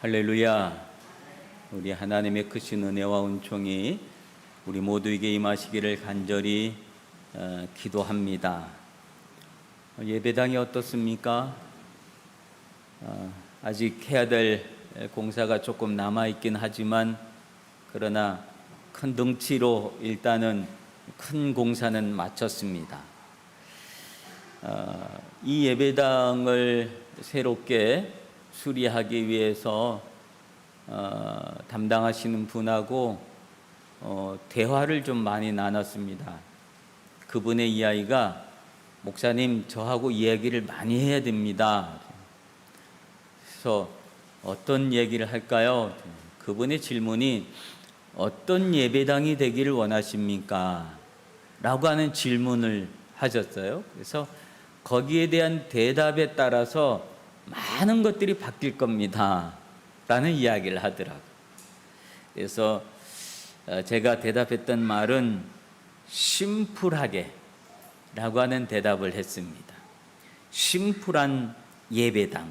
할렐루야. 우리 하나님의 크신 은혜와 은총이 우리 모두에게 임하시기를 간절히 기도합니다. 예배당이 어떻습니까? 아직 해야 될 공사가 조금 남아있긴 하지만 그러나 큰 덩치로 일단은 큰 공사는 마쳤습니다. 이 예배당을 새롭게 수리하기 위해서 담당하시는 분하고 대화를 좀 많이 나눴습니다. 그분의 이야기가 목사님 저하고 이야기를 많이 해야 됩니다. 그래서 어떤 얘기를 할까요? 그분의 질문이 어떤 예배당이 되기를 원하십니까? 라고 하는 질문을 하셨어요. 그래서 거기에 대한 대답에 따라서 많은 것들이 바뀔 겁니다 라는 이야기를 하더라고요. 그래서 제가 대답했던 말은 심플하게 라고 하는 대답을 했습니다. 심플한 예배당,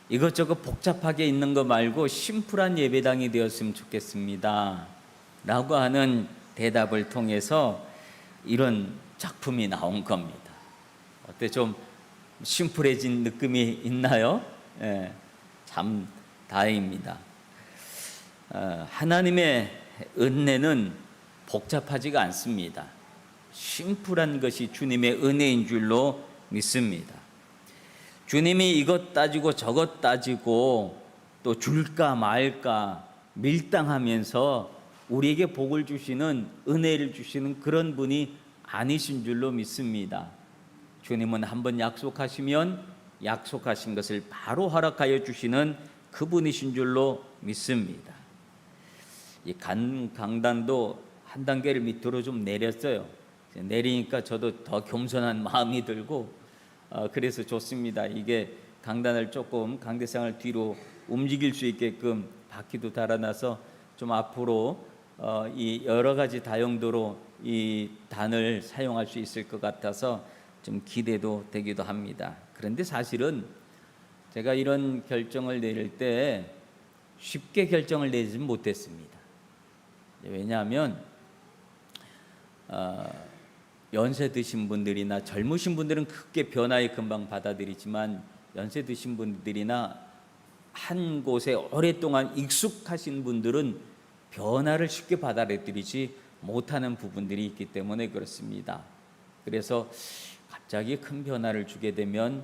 이것저것 복잡하게 있는 거 말고 심플한 예배당이 되었으면 좋겠습니다 라고 하는 대답을 통해서 이런 작품이 나온 겁니다. 어때, 좀 심플해진 느낌이 있나요? 참 다행입니다. 하나님의 은혜는 복잡하지가 않습니다. 심플한 것이 주님의 은혜인 줄로 믿습니다. 주님이 이것 따지고 저것 따지고 또 줄까 말까 밀당하면서 우리에게 복을 주시는, 은혜를 주시는 그런 분이 아니신 줄로 믿습니다. 주님은 한번 약속하시면 약속하신 것을 바로 허락하여 주시는 그분이신 줄로 믿습니다. 이 강단도 한 단계를 밑으로 좀 내렸어요. 내리니까 저도 더 겸손한 마음이 들고 그래서 좋습니다. 이게 강단을 조금, 강대상을 뒤로 움직일 수 있게끔 바퀴도 달아놔서 좀 앞으로 이 여러 가지 다용도로 이 단을 사용할 수 있을 것 같아서 좀 기대도 되기도 합니다. 그런데 사실은 제가 이런 결정을 내릴 때 쉽게 결정을 내지 못했습니다. 왜냐하면 연세 드신 분들이나 젊으신 분들은 크게 변화에 금방 받아들이지만 연세 드신 분들이나 한 곳에 오랫동안 익숙하신 분들은 변화를 쉽게 받아들이지 못하는 부분들이 있기 때문에 그렇습니다. 그래서 갑자기 큰 변화를 주게 되면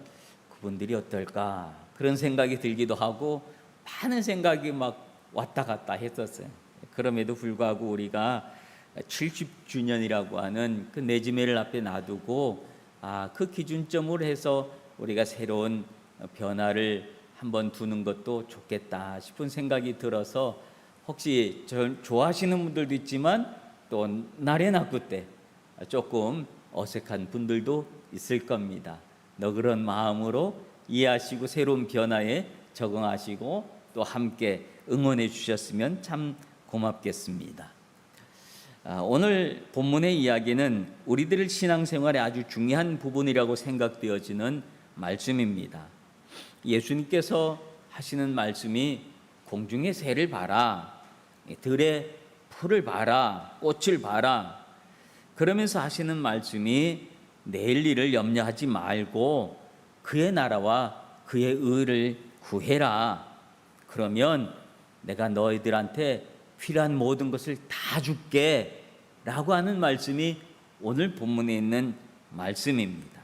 그분들이 어떨까 그런 생각이 들기도 하고 많은 생각이 막 왔다 갔다 했었어요. 그럼에도 불구하고 우리가 70주년이라고 하는 그 내지매를 앞에 놔두고 그 기준점으로 해서 우리가 새로운 변화를 한번 두는 것도 좋겠다 싶은 생각이 들어서, 혹시 좋아하시는 분들도 있지만 또 나래나 그때 조금 어색한 분들도 있을 겁니다. 그런 마음으로 이해하시고 새로운 변화에 적응하시고 또 함께 응원해 주셨으면 참 고맙겠습니다. 오늘 본문의 이야기는 우리들 신앙생활의 아주 중요한 부분이라고 생각되어지는 말씀입니다. 예수님께서 하시는 말씀이 공중의 새를 봐라, 들의 풀을 봐라, 꽃을 봐라, 그러면서 하시는 말씀이 내일 일을 염려하지 말고 그의 나라와 그의 의를 구해라. 그러면 내가 너희들한테 필요한 모든 것을 다 줄게 라고 하는 말씀이 오늘 본문에 있는 말씀입니다.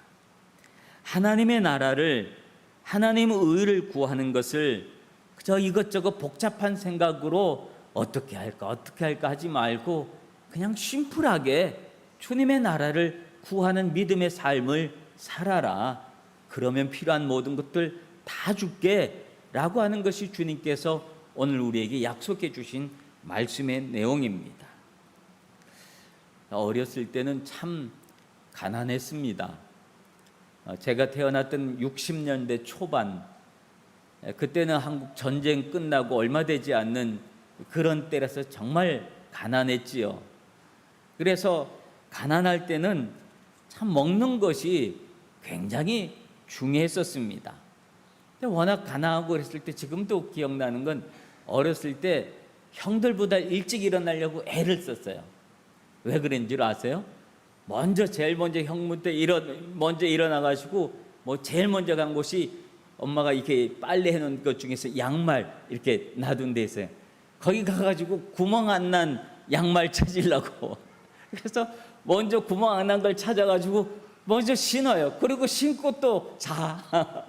하나님의 나라를, 하나님의 의를 구하는 것을 그저 이것저것 복잡한 생각으로 어떻게 할까 하지 말고 그냥 심플하게 주님의 나라를 구하는 믿음의 삶을 살아라. 그러면 필요한 모든 것들 다 줄게 라고 하는 것이 주님께서 오늘 우리에게 약속해 주신 말씀의 내용입니다. 어렸을 때는 참 가난했습니다. 제가 태어났던 60년대 초반, 그때는 한국 전쟁 끝나고 얼마 되지 않는 그런 때라서 정말 가난했지요. 그래서 가난할 때는 참 먹는 것이 굉장히 중요했었습니다. 근데 워낙 가난하고 그랬을 때 지금도 기억나는 건 어렸을 때 형들보다 일찍 일어나려고 애를 썼어요. 왜 그런 줄 아세요? 제일 먼저 형부터 먼저 일어나가지고 뭐 제일 먼저 간 곳이 엄마가 이렇게 빨래 해놓은 것 중에서 양말 이렇게 놔둔 데 있어요. 거기 가가지고 구멍 안 난 양말 찾으려고. 그래서 먼저 구멍 안 난 걸 찾아가지고 먼저 신어요. 그리고 신고 또 자.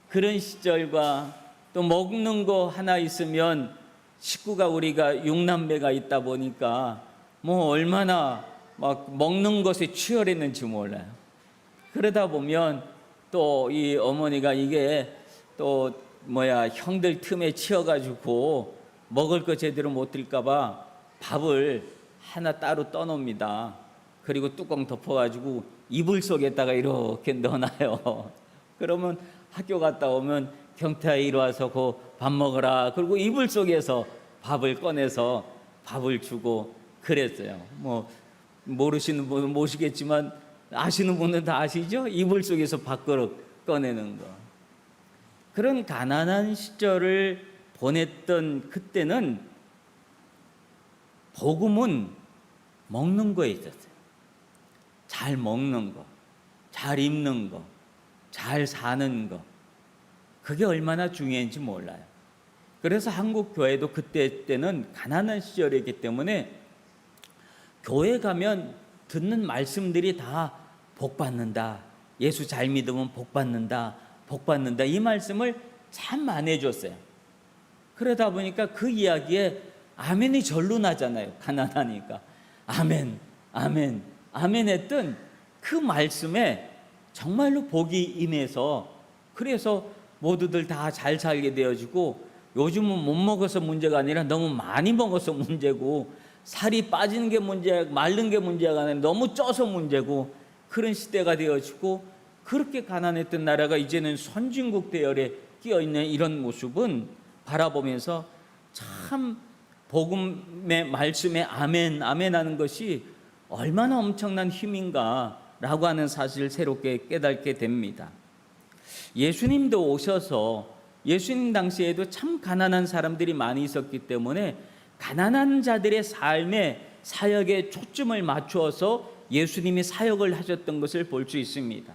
그런 시절과 또 먹는 거 하나 있으면 식구가 우리가 6남매가 있다 보니까 뭐 얼마나 막 먹는 것에 치열했는지 몰라요. 그러다 보면 또 이 어머니가 이게 또 형들 틈에 치여가지고 먹을 거 제대로 못 드릴까봐 밥을 하나 따로 떠놓습니다. 그리고 뚜껑 덮어가지고 이불 속에다가 이렇게 넣어놔요. 그러면 학교 갔다 오면 경태야 이리 와서 그 밥 먹어라. 그리고 이불 속에서 밥을 꺼내서 밥을 주고 그랬어요. 뭐 모르시는 분은 모르시겠지만 아시는 분은 다 아시죠? 이불 속에서 밥그릇 꺼내는 거. 그런 가난한 시절을 보냈던 그때는 복음은 먹는 거에 있었어요. 잘 먹는 거, 잘 입는 거, 잘 사는 거. 그게 얼마나 중요한지 몰라요. 그래서 한국 교회도 그때는 가난한 시절이기 때문에 교회 가면 듣는 말씀들이 다 복 받는다. 예수 잘 믿으면 복 받는다. 복 받는다. 이 말씀을 참 많이 해줬어요. 그러다 보니까 그 이야기에 아멘이 절로 나잖아요. 가난하니까. 아멘, 아멘, 아멘 했던 그 말씀에 정말로 복이 임해서 그래서 모두들 다 잘 살게 되어지고 요즘은 못 먹어서 문제가 아니라 너무 많이 먹어서 문제고 살이 빠지는 게 문제야, 마른 게 문제가 아니라 너무 쪄서 문제고 그런 시대가 되어지고 그렇게 가난했던 나라가 이제는 선진국 대열에 끼어있는 이런 모습은 바라보면서 참 복음의 말씀에 아멘, 아멘 하는 것이 얼마나 엄청난 힘인가라고 하는 사실을 새롭게 깨닫게 됩니다. 예수님도 오셔서 예수님 당시에도 참 가난한 사람들이 많이 있었기 때문에 가난한 자들의 삶에 사역에 초점을 맞추어서 예수님이 사역을 하셨던 것을 볼 수 있습니다.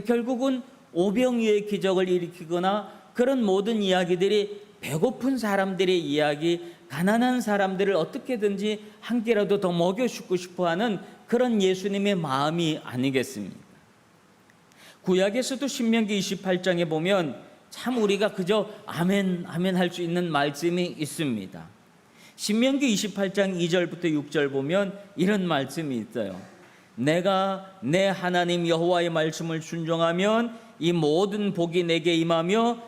결국은 오병이어의 기적을 일으키거나 그런 모든 이야기들이 배고픈 사람들의 이야기, 가난한 사람들을 어떻게든지 한 끼라도 더 먹여주고 싶어하는 그런 예수님의 마음이 아니겠습니까? 구약에서도 신명기 28장에 보면 참 우리가 그저 아멘, 아멘 할 수 있는 말씀이 있습니다. 신명기 28장 2절부터 6절 보면 이런 말씀이 있어요. 내가 내 하나님 여호와의 말씀을 순종하면 이 모든 복이 내게 임하며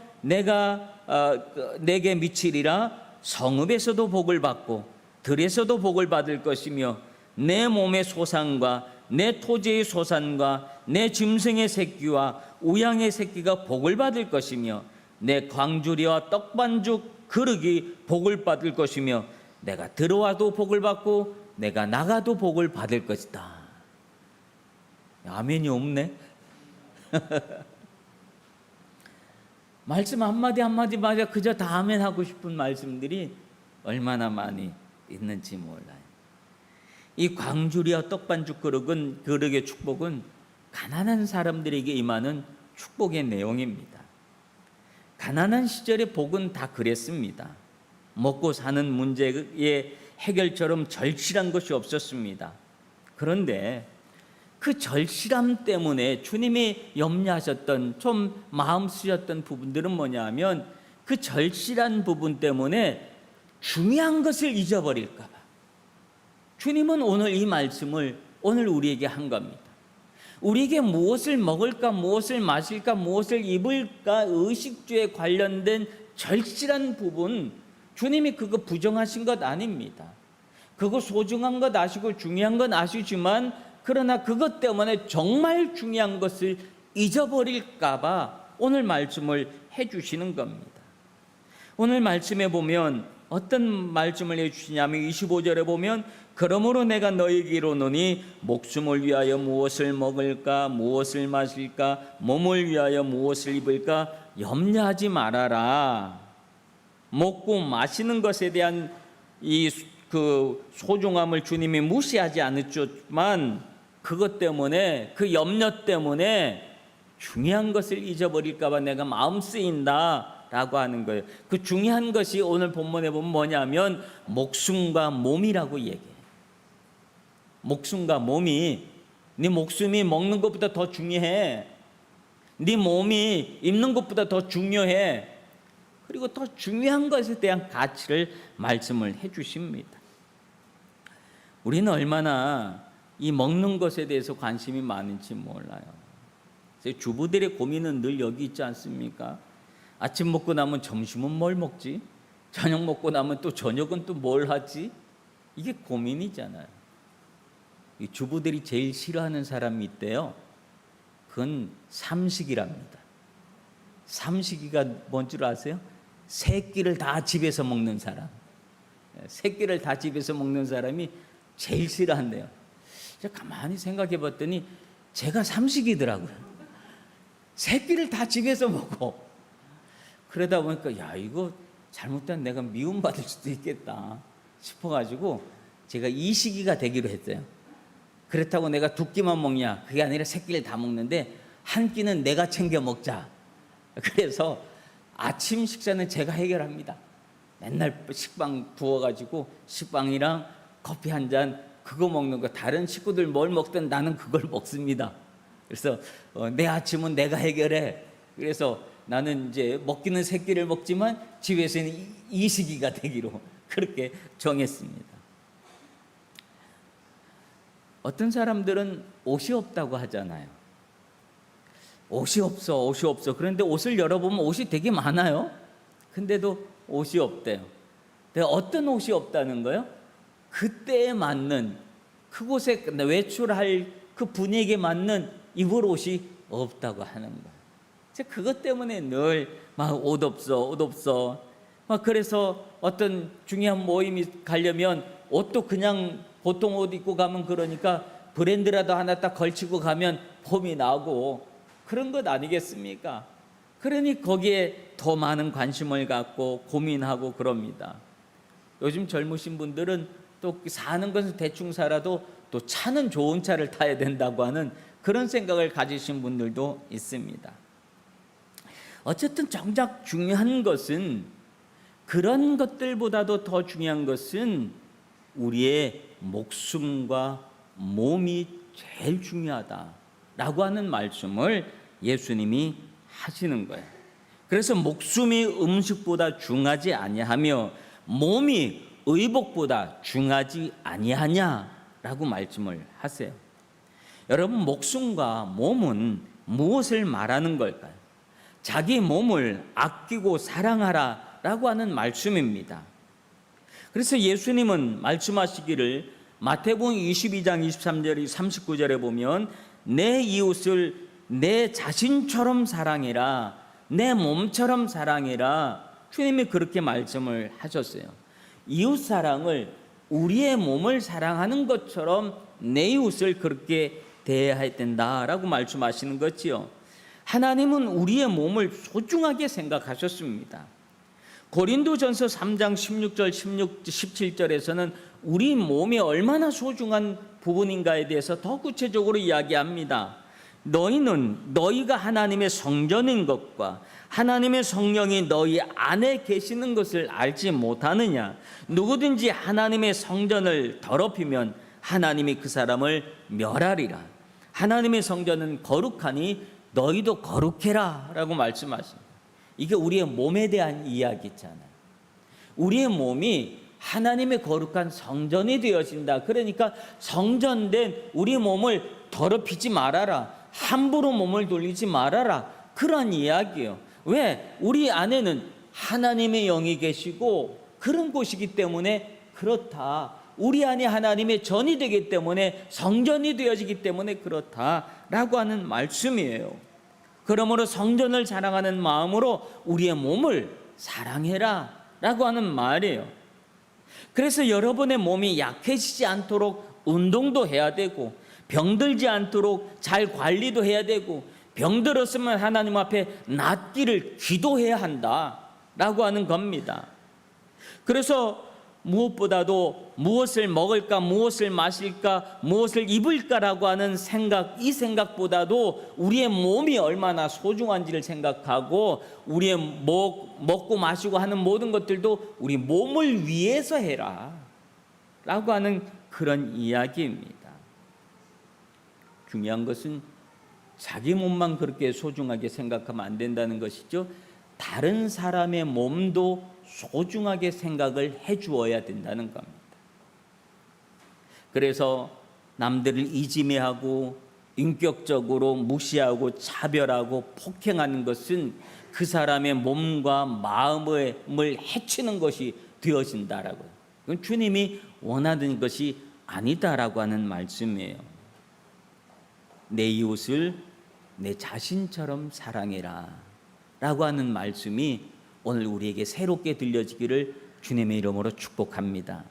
내게 미치리라. 성읍에서도 복을 받고 들에서도 복을 받을 것이며 내 몸의 소산과 내 토지의 소산과 내 짐승의 새끼와 우양의 새끼가 복을 받을 것이며 내 광주리와 떡반죽 그릇이 복을 받을 것이며 내가 들어와도 복을 받고 내가 나가도 복을 받을 것이다. 아멘이 없네. 말씀 한마디 한마디마다 그저 다 아멘 하고 싶은 말씀들이 얼마나 많이 있는지 몰라요. 이 광주리와 떡반죽 그릇의 축복은 가난한 사람들에게 임하는 축복의 내용입니다. 가난한 시절의 복은 다 그랬습니다. 먹고 사는 문제의 해결처럼 절실한 것이 없었습니다. 그런데 그 절실함 때문에 주님이 염려하셨던 좀 마음 쓰셨던 부분들은 뭐냐 하면 그 절실한 부분 때문에 중요한 것을 잊어버릴까 봐 주님은 오늘 이 말씀을 오늘 우리에게 한 겁니다. 우리에게 무엇을 먹을까, 무엇을 마실까, 무엇을 입을까 의식주에 관련된 절실한 부분 주님이 그거 부정하신 것 아닙니다. 그거 소중한 것 아시고 중요한 건 아시지만 그러나 그것 때문에 정말 중요한 것을 잊어버릴까 봐 오늘 말씀을 해주시는 겁니다. 오늘 말씀에 보면 어떤 말씀을 해주시냐면 25절에 보면 그러므로 내가 너희에게 이르노니 목숨을 위하여 무엇을 먹을까 무엇을 마실까 몸을 위하여 무엇을 입을까 염려하지 말아라. 먹고 마시는 것에 대한 그 소중함을 주님이 무시하지 않았지만 그것 때문에 그 염려 때문에 중요한 것을 잊어버릴까 봐 내가 마음 쓰인다 라고 하는 거예요. 그 중요한 것이 오늘 본문에 보면 뭐냐면 목숨과 몸이라고 얘기해요. 목숨과 몸이, 네 목숨이 먹는 것보다 더 중요해. 네 몸이 입는 것보다 더 중요해. 그리고 더 중요한 것에 대한 가치를 말씀을 해 주십니다. 우리는 얼마나 이 먹는 것에 대해서 관심이 많은지 몰라요. 주부들의 고민은 늘 여기 있지 않습니까? 아침 먹고 나면 점심은 뭘 먹지? 저녁 먹고 나면 또 저녁은 또 뭘 하지? 이게 고민이잖아요. 이 주부들이 제일 싫어하는 사람이 있대요. 그건 삼식이랍니다. 삼식이가 뭔 줄 아세요? 새끼를 다 집에서 먹는 사람. 새끼를 다 집에서 먹는 사람이 제일 싫어한대요. 제가 가만히 생각해 봤더니 제가 삼식이더라고요. 새끼를 다 집에서 먹어. 그러다 보니까 야 이거 잘못된 내가 미움받을 수도 있겠다 싶어가지고 제가 이식이가 되기로 했어요. 그렇다고 내가 두 끼만 먹냐? 그게 아니라 새끼를 다 먹는데 한 끼는 내가 챙겨 먹자. 그래서 아침 식사는 제가 해결합니다. 맨날 식빵 구워가지고 식빵이랑 커피 한 잔 그거 먹는 거, 다른 식구들 뭘 먹든 나는 그걸 먹습니다. 그래서 내 아침은 내가 해결해. 그래서 나는 이제 먹기는 새끼를 먹지만 집에서는 이식이가 되기로 그렇게 정했습니다. 어떤 사람들은 옷이 없다고 하잖아요. 옷이 없어. 그런데 옷을 열어보면 옷이 되게 많아요. 근데도 옷이 없대요. 근데 어떤 옷이 없다는 거예요? 그때에 맞는, 그곳에 외출할 그 분위기에 맞는 입을 옷이 없다고 하는 거예요. 그것 때문에 늘 막 옷 없어. 막 그래서 어떤 중요한 모임이 가려면 옷도 그냥 보통 옷 입고 가면 그러니까 브랜드라도 하나 딱 걸치고 가면 폼이 나고 그런 것 아니겠습니까? 그러니 거기에 더 많은 관심을 갖고 고민하고 그럽니다. 요즘 젊으신 분들은 또 사는 것은 대충 살아도 또 차는 좋은 차를 타야 된다고 하는 그런 생각을 가지신 분들도 있습니다. 어쨌든 정작 중요한 것은, 그런 것들보다도 더 중요한 것은 우리의 목숨과 몸이 제일 중요하다라고 하는 말씀을 예수님이 하시는 거예요. 그래서 목숨이 음식보다 중하지 아니하며 몸이 의복보다 중하지 아니하냐라고 말씀을 하세요. 여러분, 목숨과 몸은 무엇을 말하는 걸까요? 자기 몸을 아끼고 사랑하라라고 하는 말씀입니다. 그래서 예수님은 말씀하시기를 마태복음 22장 23절 39절에 보면 내 이웃을 내 자신처럼 사랑해라, 내 몸처럼 사랑해라, 주님이 그렇게 말씀을 하셨어요. 이웃 사랑을 우리의 몸을 사랑하는 것처럼 내 이웃을 그렇게 대해야 된다라고 말씀하시는 거지요. 하나님은 우리의 몸을 소중하게 생각하셨습니다. 고린도전서 3장 16절 17절에서는 우리 몸이 얼마나 소중한 부분인가에 대해서 더 구체적으로 이야기합니다. 너희는 너희가 하나님의 성전인 것과 하나님의 성령이 너희 안에 계시는 것을 알지 못하느냐? 누구든지 하나님의 성전을 더럽히면 하나님이 그 사람을 멸하리라. 하나님의 성전은 거룩하니 너희도 거룩해라 라고 말씀하십니다. 이게 우리의 몸에 대한 이야기잖아요. 우리의 몸이 하나님의 거룩한 성전이 되어진다. 그러니까 성전된 우리 몸을 더럽히지 말아라, 함부로 몸을 돌리지 말아라, 그런 이야기예요. 왜? 우리 안에는 하나님의 영이 계시고 그런 곳이기 때문에 그렇다. 우리 안에 하나님의 전이 되기 때문에, 성전이 되어지기 때문에 그렇다라고 하는 말씀이에요. 그러므로 성전을 사랑하는 마음으로 우리의 몸을 사랑해라, 라고 하는 말이에요. 그래서 여러분의 몸이 약해지지 않도록 운동도 해야 되고, 병들지 않도록 잘 관리도 해야 되고, 병들었으면 하나님 앞에 낫기를 기도해야 한다라고 하는 겁니다. 그래서 무엇보다도 무엇을 먹을까, 무엇을 마실까, 무엇을 입을까라고 하는 생각, 이 생각보다도 우리의 몸이 얼마나 소중한지를 생각하고, 우리의 먹고 마시고 하는 모든 것들도 우리 몸을 위해서 해라 라고 하는 그런 이야기입니다. 중요한 것은 자기 몸만 그렇게 소중하게 생각하면 안 된다는 것이죠. 다른 사람의 몸도 소중하게 생각을 해 주어야 된다는 겁니다. 그래서 남들을 이지매하고 인격적으로 무시하고 차별하고 폭행하는 것은 그 사람의 몸과 마음을 해치는 것이 되어진다라고요. 그건 주님이 원하는 것이 아니다라고 하는 말씀이에요. 내 이웃을 내 자신처럼 사랑해라 라고 하는 말씀이 오늘 우리에게 새롭게 들려지기를 주님의 이름으로 축복합니다.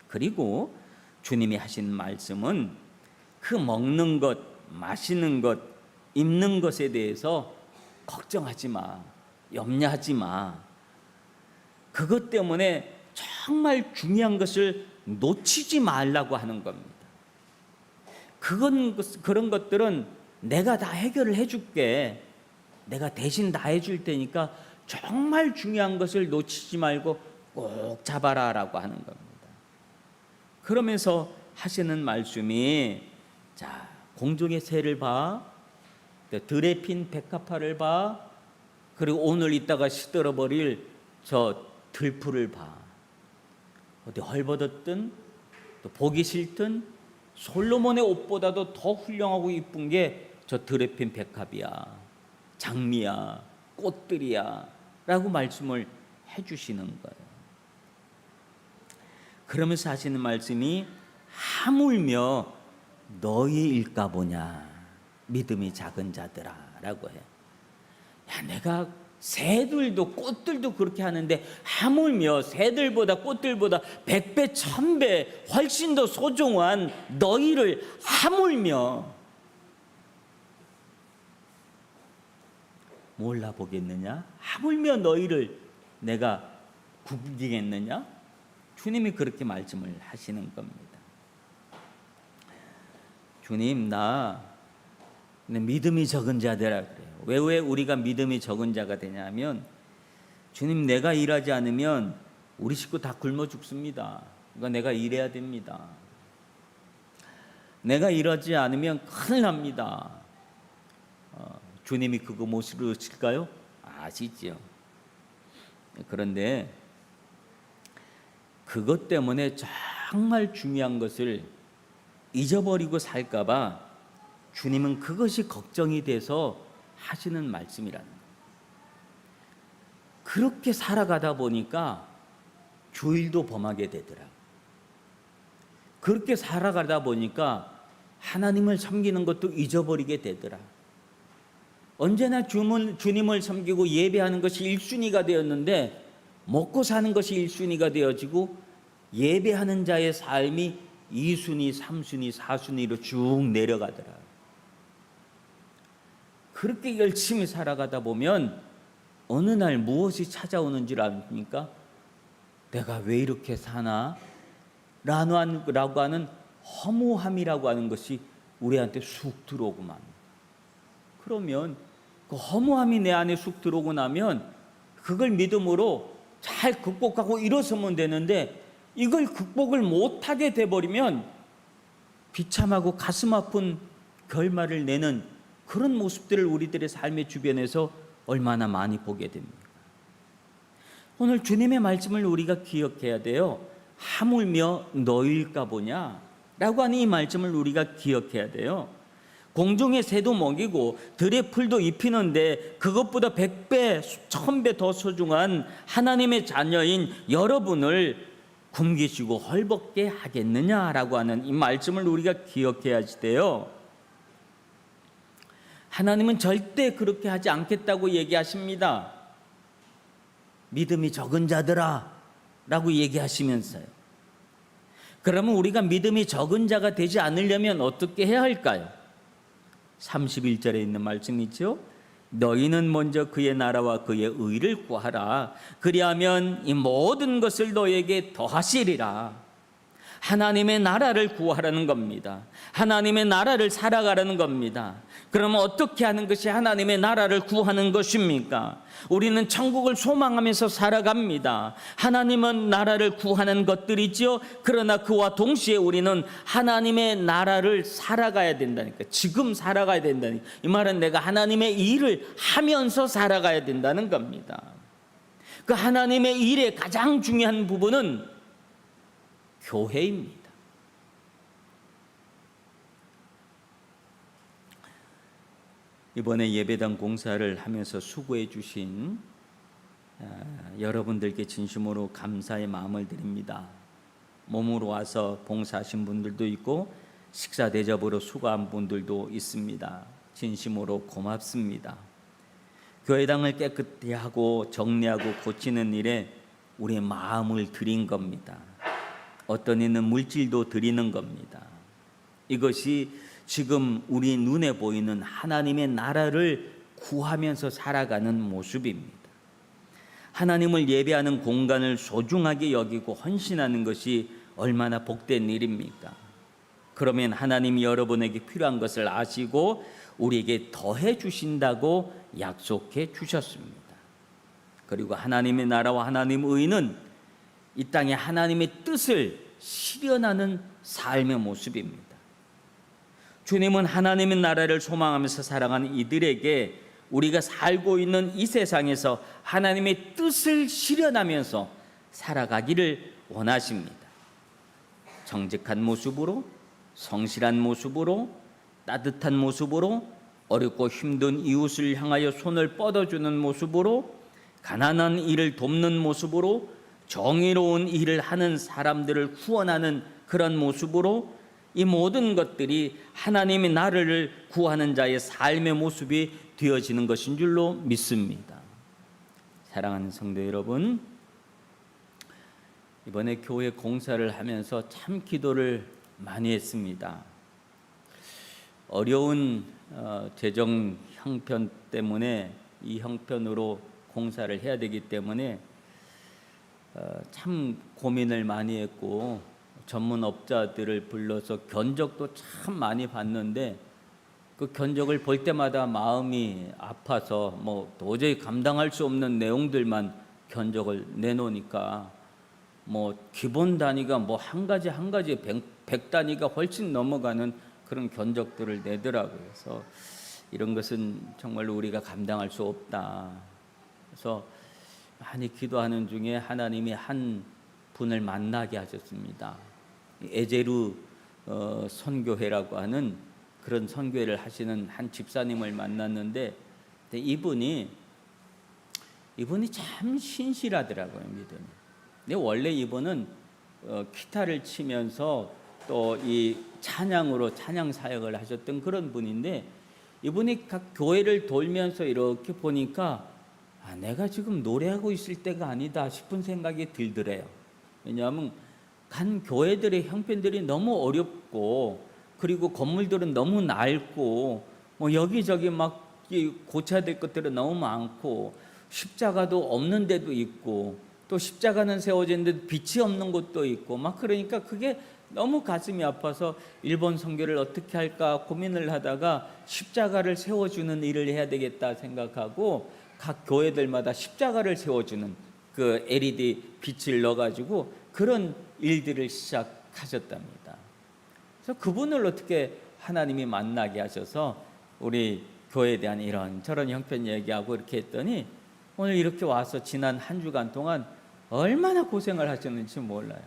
그리고 주님이 하신 말씀은 그 먹는 것, 마시는 것, 입는 것에 대해서 걱정하지 마, 염려하지 마. 그것 때문에 정말 중요한 것을 놓치지 말라고 하는 겁니다. 그런 것들은 내가 다 해결을 해줄게. 내가 대신 다 해줄 테니까 정말 중요한 것을 놓치지 말고 꼭 잡아라 라고 하는 겁니다. 그러면서 하시는 말씀이, 자, 공중의 새를 봐, 들에 핀 백합화를 봐, 그리고 오늘 있다가 시들어버릴 저 들풀을 봐. 어디 헐벗었든 또 보기 싫든 솔로몬의 옷보다도 더 훌륭하고 이쁜 게 저 들에 핀 백합이야, 장미야, 꽃들이야 라고 말씀을 해주시는 거예요. 그러면서 하시는 말씀이, 하물며 너희일까 보냐 믿음이 작은 자들아 라고 해요. 야, 내가 새들도 꽃들도 그렇게 하는데 하물며 새들보다 꽃들보다 100배 1000배 훨씬 더 소중한 너희를 하물며 몰라보겠느냐? 하물며 너희를 내가 굶기겠느냐? 주님이 그렇게 말씀을 하시는 겁니다. 주님, 나 믿음이 적은 자들아 그래요. 왜 우리가 믿음이 적은 자가 되냐면, 주님, 내가 일하지 않으면 우리 식구 다 굶어 죽습니다. 그러니까 내가 일해야 됩니다. 내가 일하지 않으면 큰일 납니다. 주님이 그거 모르실까요? 아시죠. 그런데 그것 때문에 정말 중요한 것을 잊어버리고 살까봐 주님은 그것이 걱정이 돼서 하시는 말씀이라는 거예요. 그렇게 살아가다 보니까 주일도 범하게 되더라고요. 그렇게 살아가다 보니까 하나님을 섬기는 것도 잊어버리게 되더라. 언제나 주님을 섬기고 예배하는 것이 1순위가 되었는데 먹고 사는 것이 1순위가 되어지고 예배하는 자의 삶이 2순위, 3순위, 4순위로 쭉 내려가더라. 그렇게 열심히 살아가다 보면 어느 날 무엇이 찾아오는 줄 아십니까? 내가 왜 이렇게 사나? 라고 하는 허무함이라고 하는 것이 우리한테 쑥 들어오고만. 그러면 그 허무함이 내 안에 쑥 들어오고 나면 그걸 믿음으로 잘 극복하고 일어서면 되는데, 이걸 극복을 못하게 돼버리면 비참하고 가슴 아픈 결말을 내는 그런 모습들을 우리들의 삶의 주변에서 얼마나 많이 보게 됩니까? 오늘 주님의 말씀을 우리가 기억해야 돼요. 하물며 너희일까 보냐 라고 하는 이 말씀을 우리가 기억해야 돼요. 공중의 새도 먹이고 들의 풀도 입히는데 그것보다 100배, 1000배 더 소중한 하나님의 자녀인 여러분을 굶기시고 헐벗게 하겠느냐라고 하는 이 말씀을 우리가 기억해야지 돼요. 하나님은 절대 그렇게 하지 않겠다고 얘기하십니다. 믿음이 적은 자들아 라고 얘기하시면서요. 그러면 우리가 믿음이 적은 자가 되지 않으려면 어떻게 해야 할까요? 31절에 있는 말씀이죠. 너희는 먼저 그의 나라와 그의 의를 구하라. 그리하면 이 모든 것을 너에게 더하시리라. 하나님의 나라를 구하라는 겁니다. 하나님의 나라를 살아가라는 겁니다. 그러면 어떻게 하는 것이 하나님의 나라를 구하는 것입니까? 우리는 천국을 소망하면서 살아갑니다. 하나님은 나라를 구하는 것들이죠. 그러나 그와 동시에 우리는 하나님의 나라를 살아가야 된다니까. 지금 살아가야 된다니까. 이 말은 내가 하나님의 일을 하면서 살아가야 된다는 겁니다. 그 하나님의 일의 가장 중요한 부분은 교회입니다. 이번에 예배당 공사를 하면서 수고해 주신 여러분들께 진심으로 감사의 마음을 드립니다. 몸으로 와서 봉사하신 분들도 있고 식사 대접으로 수고한 분들도 있습니다. 진심으로 고맙습니다. 교회당을 깨끗히 하고 정리하고 고치는 일에 우리의 마음을 드린 겁니다. 어떤 이는 물질도 드리는 겁니다. 이것이 지금 우리 눈에 보이는 하나님의 나라를 구하면서 살아가는 모습입니다. 하나님을 예배하는 공간을 소중하게 여기고 헌신하는 것이 얼마나 복된 일입니까? 그러면 하나님이 여러분에게 필요한 것을 아시고 우리에게 더해 주신다고 약속해 주셨습니다. 그리고 하나님의 나라와 하나님의 의는 이 땅에 하나님의 뜻을 실현하는 삶의 모습입니다. 주님은 하나님의 나라를 소망하면서 살아가는 이들에게 우리가 살고 있는 이 세상에서 하나님의 뜻을 실현하면서 살아가기를 원하십니다. 정직한 모습으로, 성실한 모습으로, 따뜻한 모습으로, 어렵고 힘든 이웃을 향하여 손을 뻗어주는 모습으로, 가난한 이를 돕는 모습으로, 정의로운 일을 하는 사람들을 후원하는 그런 모습으로 이 모든 것들이 하나님의 나라를 구하는 자의 삶의 모습이 되어지는 것인 줄로 믿습니다. 사랑하는 성도 여러분, 이번에 교회 공사를 하면서 참 기도를 많이 했습니다. 어려운 재정 형편 때문에 이 형편으로 공사를 해야 되기 때문에 참 고민을 많이 했고 전문업자들을 불러서 견적도 참 많이 봤는데 그 견적을 볼 때마다 마음이 아파서 뭐 도저히 감당할 수 없는 내용들만 견적을 내놓으니까 뭐 기본 단위가 뭐 한 가지 100 단위가 훨씬 넘어가는 그런 견적들을 내더라고요. 그래서 이런 것은 정말로 우리가 감당할 수 없다. 그래서 많이 기도하는 중에 하나님이 한 분을 만나게 하셨습니다. 에제루 선교회라고 하는 그런 선교회를 하시는 한 집사님을 만났는데 이분이 참 신실하더라고요. 믿음이. 근데 원래 이분은 기타를 치면서 또 이 찬양으로 찬양 사역을 하셨던 그런 분인데 이분이 각 교회를 돌면서 이렇게 보니까 내가 지금 노래하고 있을 때가 아니다 싶은 생각이 들더래요. 왜냐하면 간 교회들의 형편들이 너무 어렵고 그리고 건물들은 너무 낡고 뭐 여기저기 막 고쳐야 될 것들은 너무 많고 십자가도 없는 데도 있고 또 십자가는 세워졌는데 빛이 없는 곳도 있고 막 그러니까 그게 너무 가슴이 아파서 일본 선교를 어떻게 할까 고민을 하다가 십자가를 세워주는 일을 해야 되겠다 생각하고 각 교회들마다 십자가를 세워주는 그 LED 빛을 넣어가지고 그런 일들을 시작하셨답니다. 그래서 그분을 어떻게 하나님이 만나게 하셔서 우리 교회에 대한 이런 저런 형편 얘기하고 이렇게 했더니 오늘 이렇게 와서 지난 한 주간 동안 얼마나 고생을 하셨는지 몰라요.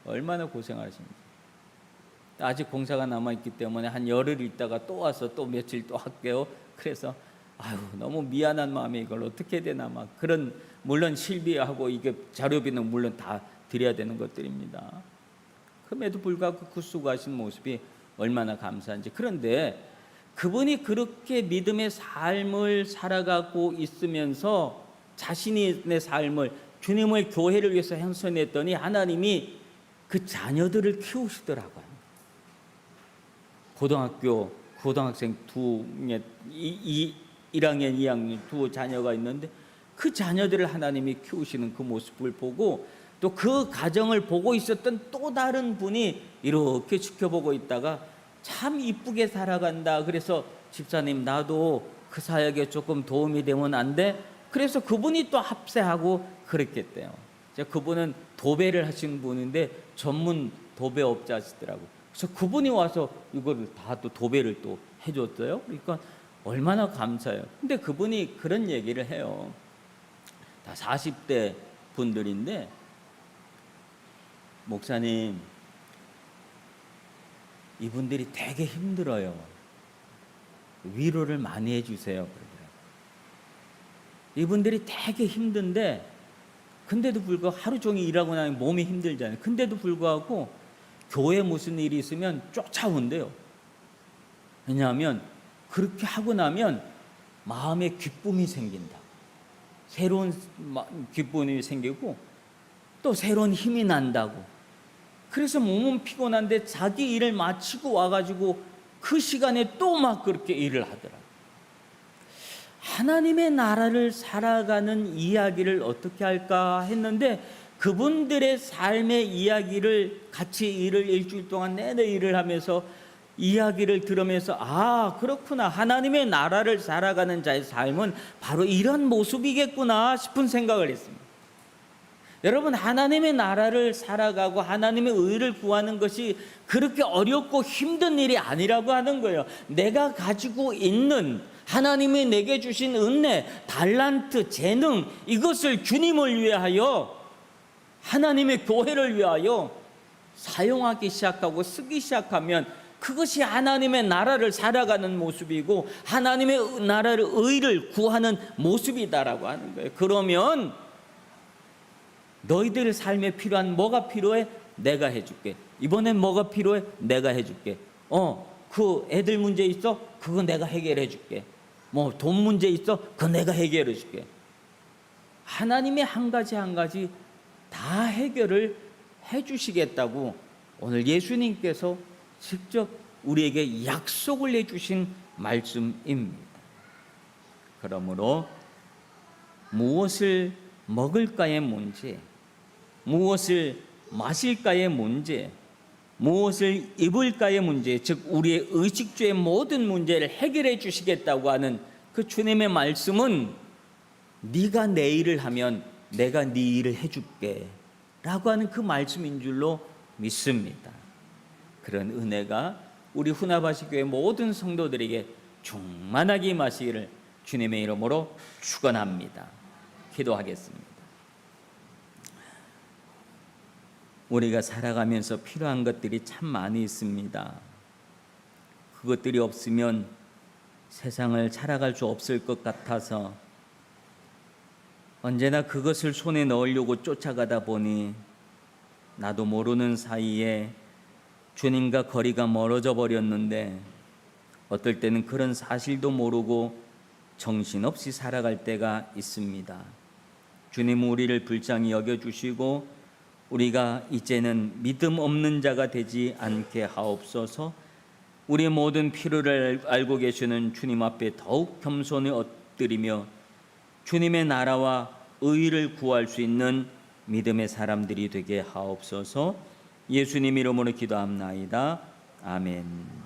얼마나 고생하셨는지. 아직 공사가 남아있기 때문에 한 열흘 있다가 또 와서 또 며칠 또 할게요. 그래서 아유 너무 미안한 마음에 이걸 어떻게 해야 되나 막 그런 물론 실비하고 이게 자료비는 물론 다 드려야 되는 것들입니다. 그럼에도 불구하고 그 수고하신 모습이 얼마나 감사한지. 그런데 그분이 그렇게 믿음의 삶을 살아가고 있으면서 자신의 삶을 주님의 교회를 위해서 헌신했더니 하나님이 그 자녀들을 키우시더라고요. 고등학생 1학년, 2학년 두 자녀가 있는데 그 자녀들을 하나님이 키우시는 그 모습을 보고 또 그 가정을 보고 있었던 또 다른 분이 이렇게 지켜보고 있다가 참 이쁘게 살아간다. 그래서 집사님 나도 그 사역에 조금 도움이 되면 안 돼? 그래서 그분이 또 합세하고 그랬겠대요. 그분은 도배를 하신 분인데 전문 도배업자시더라고요. 그래서 그분이 와서 이거를 다 또 도배를 또 해줬어요. 그러니까 얼마나 감사해요. 근데 그분이 그런 얘기를 해요. 다 40대 분들인데 목사님 이분들이 되게 힘들어요. 위로를 많이 해주세요. 그러더라고요. 이분들이 되게 힘든데 근데도 불구하고 하루 종일 일하고 나면 몸이 힘들잖아요. 근데도 불구하고 교회에 무슨 일이 있으면 쫓아온대요. 왜냐하면 그렇게 하고 나면 마음에 기쁨이 생긴다. 새로운 기쁨이 생기고 또 새로운 힘이 난다고. 그래서 몸은 피곤한데 자기 일을 마치고 와가지고 그 시간에 또 막 그렇게 일을 하더라. 하나님의 나라를 살아가는 이야기를 어떻게 할까 했는데 그분들의 삶의 이야기를 같이 일주일 동안 내내 일을 하면서 이야기를 들으면서 아 그렇구나, 하나님의 나라를 살아가는 자의 삶은 바로 이런 모습이겠구나 싶은 생각을 했습니다. 여러분, 하나님의 나라를 살아가고 하나님의 의를 구하는 것이 그렇게 어렵고 힘든 일이 아니라고 하는 거예요. 내가 가지고 있는 하나님이 내게 주신 은혜, 달란트, 재능, 이것을 주님을 위하여, 하나님의 교회를 위하여 사용하기 시작하고 쓰기 시작하면 그것이 하나님의 나라를 살아가는 모습이고 하나님의 나라를, 의를 구하는 모습이다라고 하는 거예요. 그러면 너희들 삶에 필요한 뭐가 필요해? 내가 해줄게. 이번엔 뭐가 필요해? 내가 해줄게. 그 애들 문제 있어? 그거 내가 해결해 줄게. 뭐 돈 문제 있어? 그거 내가 해결해 줄게. 하나님의 한 가지 한 가지 다 해결을 해 주시겠다고 오늘 예수님께서 직접 우리에게 약속을 해주신 말씀입니다. 그러므로 무엇을 먹을까의 문제, 무엇을 마실까의 문제, 무엇을 입을까의 문제, 즉 우리의 의식주의 모든 문제를 해결해 주시겠다고 하는 그 주님의 말씀은 네가 내 일을 하면 내가 네 일을 해줄게 라고 하는 그 말씀인 줄로 믿습니다. 그런 은혜가 우리 후나바시 교회 모든 성도들에게 충만하게 임하시기를 주님의 이름으로 축원합니다. 기도하겠습니다. 우리가 살아가면서 필요한 것들이 참 많이 있습니다. 그것들이 없으면 세상을 살아갈 수 없을 것 같아서 언제나 그것을 손에 넣으려고 쫓아가다 보니 나도 모르는 사이에 주님과 거리가 멀어져 버렸는데 어떨 때는 그런 사실도 모르고 정신없이 살아갈 때가 있습니다. 주님 우리를 불쌍히 여겨주시고 우리가 이제는 믿음 없는 자가 되지 않게 하옵소서. 우리의 모든 필요를 알고 계시는 주님 앞에 더욱 겸손히 엎드리며 주님의 나라와 의를 구할 수 있는 믿음의 사람들이 되게 하옵소서. 예수님 이름으로 기도합나이다. 아멘.